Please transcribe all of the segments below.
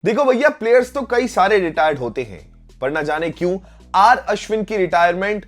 देखो भैया, प्लेयर्स तो कई सारे रिटायर्ड होते हैं, पर ना जाने क्यों आर अश्विन की रिटायरमेंट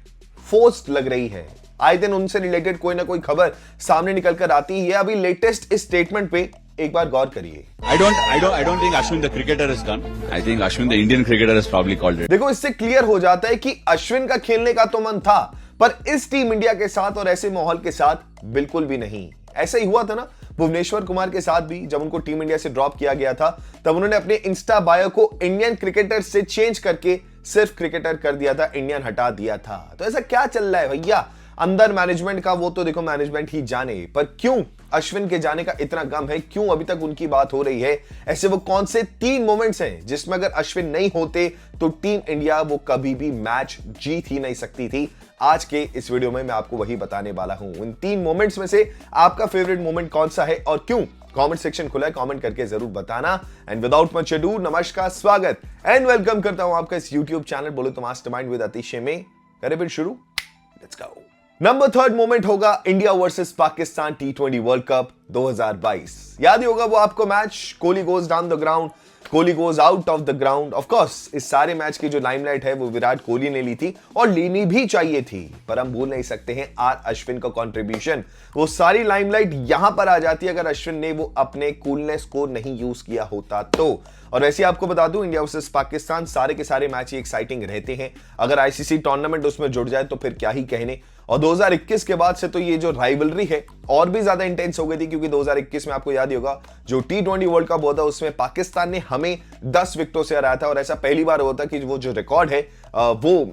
फोर्स्ड लग रही है। आए दिन उनसे रिलेटेड कोई ना कोई खबर सामने निकल कर आती है। अभी लेटेस्ट इस स्टेटमेंट पे एक बार गौर करिए। I don't think Ashwin the cricketer is done. I think Ashwin the Indian cricketer has probably called it. देखो, इससे क्लियर हो जाता है कि अश्विन का खेलने का तो मन था, पर इस टीम इंडिया के साथ और ऐसे माहौल के साथ बिल्कुल भी नहीं। ऐसा ही हुआ था ना भुवनेश्वर कुमार के साथ भी। जब उनको टीम इंडिया से ड्रॉप किया गया था, तब उन्होंने अपने इंस्टा बायो को इंडियन क्रिकेटर से चेंज करके सिर्फ क्रिकेटर कर दिया था, इंडियन हटा दिया था। तो ऐसा क्या चल रहा है भैया अंदर मैनेजमेंट का? वो तो देखो मैनेजमेंट ही जाने, पर क्यों अश्विन के जाने का इतना गम है? क्यों अभी तक उनकी बात हो रही है? ऐसे वो कौन से 3 मोमेंट्स हैं जिसमें अगर अश्विन नहीं होते तो टीम इंडिया वो कभी भी मैच जीत ही नहीं सकती थी? आज के इस वीडियो में मैं आपको वही बताने वाला हूं। इन 3 मोमेंट्स में से आपका फेवरेट मोमेंट कौन सा है और क्यों? कमेंट सेक्शन खुला है, कमेंट करके जरूर बताना। एंड विदाउट मच अडू, नमस्कार, स्वागत एंड वेलकम करता हूं आपका इस यूट्यूब चैनल बोलो तो मास्टरमाइंड विद अतिशय में। करें फिर शुरू, लेट्स गो। नंबर 3 मोमेंट होगा India versus Pakistan T20 world cup 2022। याद ही होगा वो आपको match, Kohli goes down the ground, Kohli goes out of the ground. Of course इस सारे मैच की जो लाइमलाइट है वो विराट कोहली ने ली थी और लेनी भी चाहिए थी, पर हम भूल नहीं सकते हैं आर अश्विन का कंट्रीब्यूशन। वो सारी लाइमलाइट यहां पर आ जाती अगर अश्विन ने वो अपने कूलनेस को नहीं यूज किया होता तो। और वैसे आपको बता दूं, इंडिया वर्सेस पाकिस्तान सारे के सारे मैच ही एक्साइटिंग रहते हैं। अगर आईसीसी टूर्नामेंट उसमें जुड़ जाए तो फिर क्या ही कहने। और 2021 के बाद से तो ये जो राइवलरी है और भी ज्यादा इंटेंस हो गई थी, क्योंकि 2021 में आपको याद ही होगा जो T20 वर्ल्ड कप हुआ था उसमें पाकिस्तान ने हमें 10 विकेटों से हराया था। और ऐसा पहली बार हुआ था कि वो जो रिकॉर्ड है वो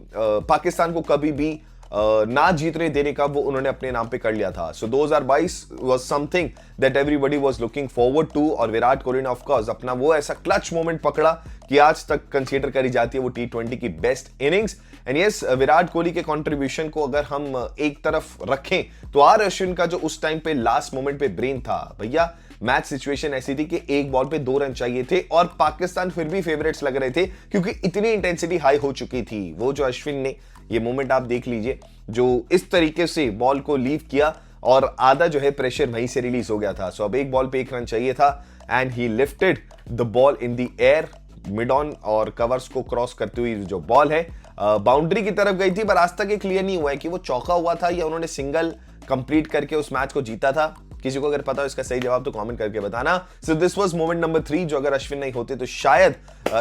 पाकिस्तान को कभी भी ना जीतने देने का वो उन्होंने अपने नाम पे कर लिया था। So 2022 was something that everybody was looking forward to. और विराट कोहली ने ऑफ कोर्स अपना वो ऐसा क्लच मोमेंट पकड़ा कि आज तक कंसीडर करी जाती है वो T20 की best innings. And yes, Virat Kohli के कंट्रीब्यूशन को अगर हम एक तरफ रखें तो आर अश्विन का जो उस टाइम पे लास्ट मोमेंट पे ब्रेन था भैया, मैच सिचुएशन ऐसी थी कि एक बॉल पे 2 रन चाहिए थे और पाकिस्तान फिर भी फेवरेट्स लग रहे थे क्योंकि इतनी इंटेंसिटी हाई हो चुकी थी। वो जो अश्विन ने ये मोमेंट आप देख लीजिए, जो इस तरीके से बॉल को लीव किया और आधा जो है प्रेशर वहीं से रिलीज हो गया था। सो अब एक बॉल पे 1 रन चाहिए था and he lifted the ball in the air mid on और कवर्स को क्रॉस करते हुए जो बॉल है बाउंड्री की तरफ गई थी। पर आज तक ये क्लियर नहीं हुआ है कि वो चौका हुआ था या उन्होंने सिंगल कंप्लीट करके उस मैच को जीता था। किसी को अगर पता हो इसका सही जवाब तो कमेंट करके बताना। So this was moment number 3, जो अगर अश्विन नहीं होते तो शायद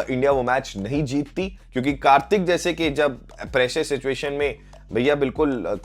इंडिया वो मैच नहीं जीतती, क्योंकि कार्तिक जैसे कि जब प्रेशर सिचुएशन में भैया बिल्कुल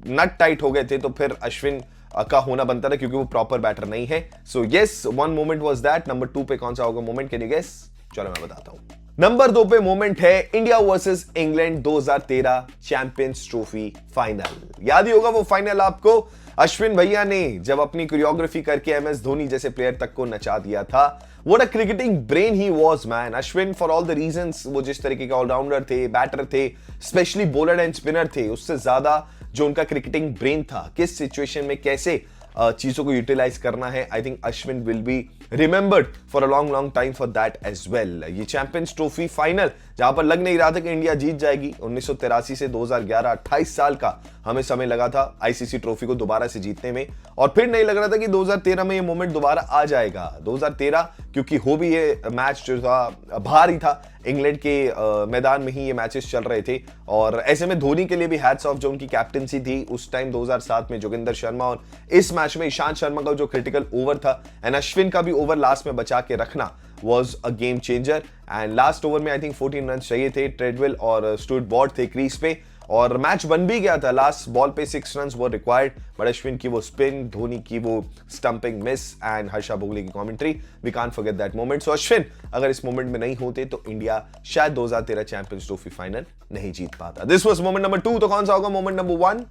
नट टाइट हो गए थे तो फिर अश्विन का होना बनता था, क्योंकि वो प्रॉपर बैटर नहीं है। So yes, 1 moment was that. Number 2 पे कौन सा होगा मोमेंट, कैन यू गेस? चलो मैं बताता हूं। नंबर 2 पे मोमेंट है India versus England 2013 champions trophy final. याद ही होगा वो फाइनल आपको, अश्विन भैया ने जब अपनी कोरियोग्राफी करके एमएस धोनी जैसे प्लेयर तक को नचा दिया था। What a cricketing brain he was man. Ashwin for all the reasons, वो जिस तरीके के ऑलराउंडर थे, बैटर थे, स्पेशली बॉलर एंड स्पिनर थे, उससे ज्यादा जो उनका क्रिकेटिंग ब्रेन था, किस सिचुएशन में कैसे चीजों को यूटिलाइज करना है, I think Ashwin will be remembered for a long long time for that as well. ये चैंपियंस ट्रॉफी फाइनल जहां पर लग नहीं रहा था कि इंडिया जीत जाएगी, 1983 से 2011 28 साल का हमें समय लगा था आईसीसी ट्रॉफी को दोबारा से जीतने में, और फिर नहीं लग रहा था कि 2013 में ये मोमेंट दोबारा आ जाएगा। 2013 क्योंकि हो भी ये मैच जो था बाहर ही था, इंग्लैंड के मैदान में ही ये मैचेस चल रहे थे। और ऐसे में धोनी के लिए भी हैट्स ऑफ, जो उनकी कैप्टनसी थी उस टाइम 2007 में जोगिंदर शर्मा, और इस मैच में ईशांत शर्मा का जो क्रिटिकल ओवर था एंड अश्विन का भी ओवर लास्ट में बचा के रखना was a game changer। And last over में आई थिंक 14 रन चाहिए थे, ट्रेडवेल और स्टुअर्ट ब्रॉड थे क्रीज पे और मैच बन भी गया था। लास्ट बॉल पे 6 run were required, but Ashwin की वो स्पिन, धोनी की वो stumping miss and Harsha Bhogle की commentary, we can't forget that moment. So Ashwin अगर इस मोमेंट में नहीं होते तो इंडिया शायद 2013 चैंपियंस ट्रॉफी फाइनल नहीं जीत पाता। This was moment number 2। तो कौन सा होगा मोमेंट नंबर 1?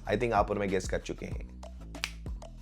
आई थिंक आप और मैं गेस कर चुके हैं।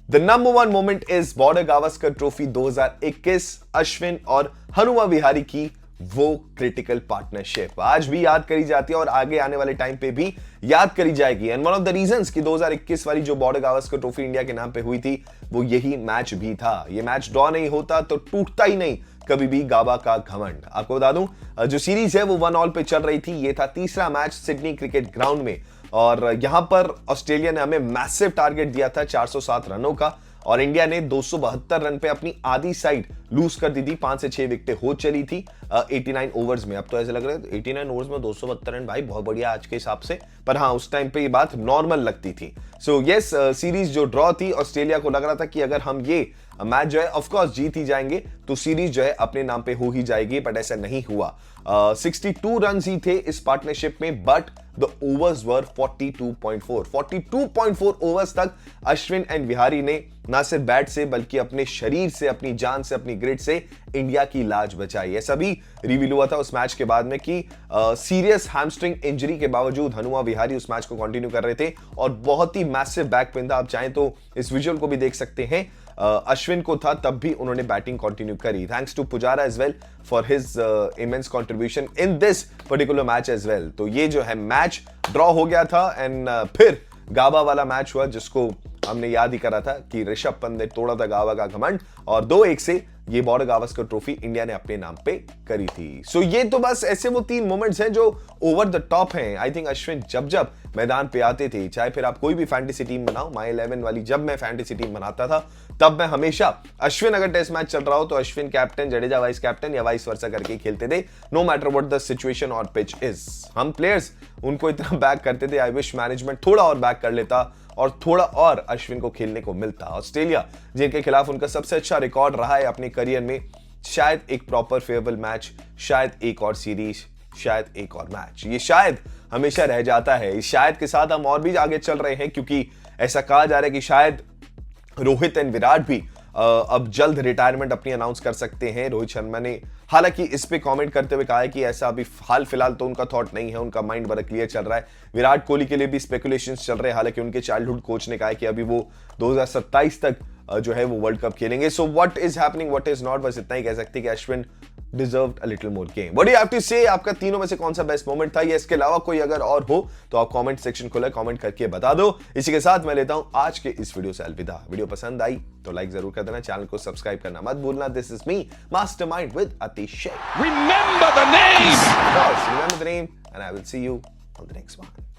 The number 1 moment is border Gavaskar trophy 2021, Ashwin और हनुमा विहारी की वो क्रिटिकल पार्टनरशिप आज भी याद करी जाती है और आगे आने वाले टाइम पे भी याद करी जाएगी। And one of the reasons कि 2021 वाली जो बॉर्डर गावस्कर ट्रॉफी इंडिया के नाम पे हुई थी वो यही मैच भी था। ये मैच ड्रॉ नहीं होता तो टूटता ही नहीं कभी भी गाबा का घमंड। आपको बता दूं, जो सीरीज है वो 1 ऑल पे चल रही थी। ये था तीसरा मैच सिडनी क्रिकेट ग्राउंड में और यहां पर ऑस्ट्रेलिया ने हमें मैसिव टारगेट दिया था 407 रनों का और इंडिया ने 272 रन पे अपनी आधी साइड लूज कर दी थी। 5 से 6 विकेटें हो चली थी 89 ओवर्स में। अब तो ऐसे लग रहा है 89 ओवर्स में 272 रन, भाई बहुत बढ़िया आज के हिसाब से, पर हाँ उस टाइम पे ये बात नॉर्मल लगती थी। सो यस, सीरीज जो ड्रॉ थी, ऑस्ट्रेलिया को लग रहा था कि अगर हम ये मैच जो है ऑफ कोर्स जीत ही जाएंगे तो सीरीज जो है अपने नाम पे हो ही जाएगी, बट ऐसा नहीं हुआ। 62 रन ही थे इस पार्टनरशिप में, but the overs were 42.4 overs तक अश्विन एंड विहारी ने ना सिर्फ बैट से बल्कि अपने शरीर से, अपनी जान से, अपनी ग्रिड से इंडिया की लाज बचाई। ऐसा भी रिवील हुआ था उस मैच के बाद में कि सीरियस हैमस्ट्रिंग इंजरी के बावजूद हनुमा विहारी उस मैच को कंटिन्यू कर रहे थे और बहुत ही मैसिव बैक पेन था। आप चाहें तो इस विजुअल को भी देख सकते हैं। अश्विन को था तब भी उन्होंने बैटिंग कंटिन्यू करी। Thanks to Pujara as well for his immense contribution in this particular match as well. तो ये जो है मैच ड्रॉ हो गया था एंड फिर गाबा वाला मैच हुआ जिसको हमने याद ही करा था कि ऋषभ पंत ने तोड़ा था गाबा का घमंड और 2-1 से ये बॉर्डर गावस्कर ट्रॉफी इंडिया ने अपने नाम पे करी थी। सो ये तो बस ऐसे वो 3 मोमेंट्स हैं जो ओवर द टॉप हैं। आई थिंक अश्विन जब जब मैदान पे आते थे, चाहे फिर आप कोई भी फैंटेसी टीम बनाओ, माई 11 वाली जब मैं फैंटेसी टीम बनाता था तब मैं हमेशा अश्विन, अगर टेस्ट मैच चल रहा हो तो Ashwin captain, Jadeja vice captain या वाइस वर्सा करके खेलते थे, no matter what the situation और पिच इज। हम प्लेयर्स उनको इतना बैक करते थे, आई विश मैनेजमेंट थोड़ा और बैक कर लेता और थोड़ा और अश्विन को खेलने को मिलता। ऑस्ट्रेलिया जिनके खिलाफ उनका सबसे अच्छा रिकॉर्ड रहा है अपने करियर में, शायद एक प्रॉपर फेयरवेल मैच, शायद एक और सीरीज, शायद एक और मैच, ये शायद हमेशा रह जाता है। इस शायद के साथ हम और भी आगे चल रहे हैं क्योंकि ऐसा कहा जा रहा है कि शायद रोहित एंड विराट भी अब जल्द रिटायरमेंट अपनी अनाउंस कर सकते हैं। रोहित शर्मा ने हालांकि इस पे कमेंट करते हुए कहा है कि ऐसा अभी हाल फिलहाल तो उनका थॉट नहीं है, उनका माइंड बड़ा क्लियर चल रहा है। विराट कोहली के लिए भी स्पेकुलेशंस चल रहे हैं, हालांकि उनके चाइल्डहुड कोच ने कहा है कि अभी वो 2027 तक जो है वो वर्ल्ड कप खेलेंगे। So what is happening, what is not, बस इतना ही कह सकते हैं कि Ashwin deserved a little more game. What do you have to say, आपका तीनों में से कौन सा बेस्ट मोमेंट था, या इसके अलावा कोई अगर और हो तो आप कमेंट सेक्शन खोले, कमेंट करके बता दो। इसी के साथ मैं लेता हूं आज के इस वीडियो से अलविदा। वीडियो पसंद आई तो लाइक जरूर कर देना, चैनल को सब्सक्राइब करना मत भूलना। This is me, mastermind with Atish Sheikh. Remember the name! Of course, remember the name and I will see you on the next one.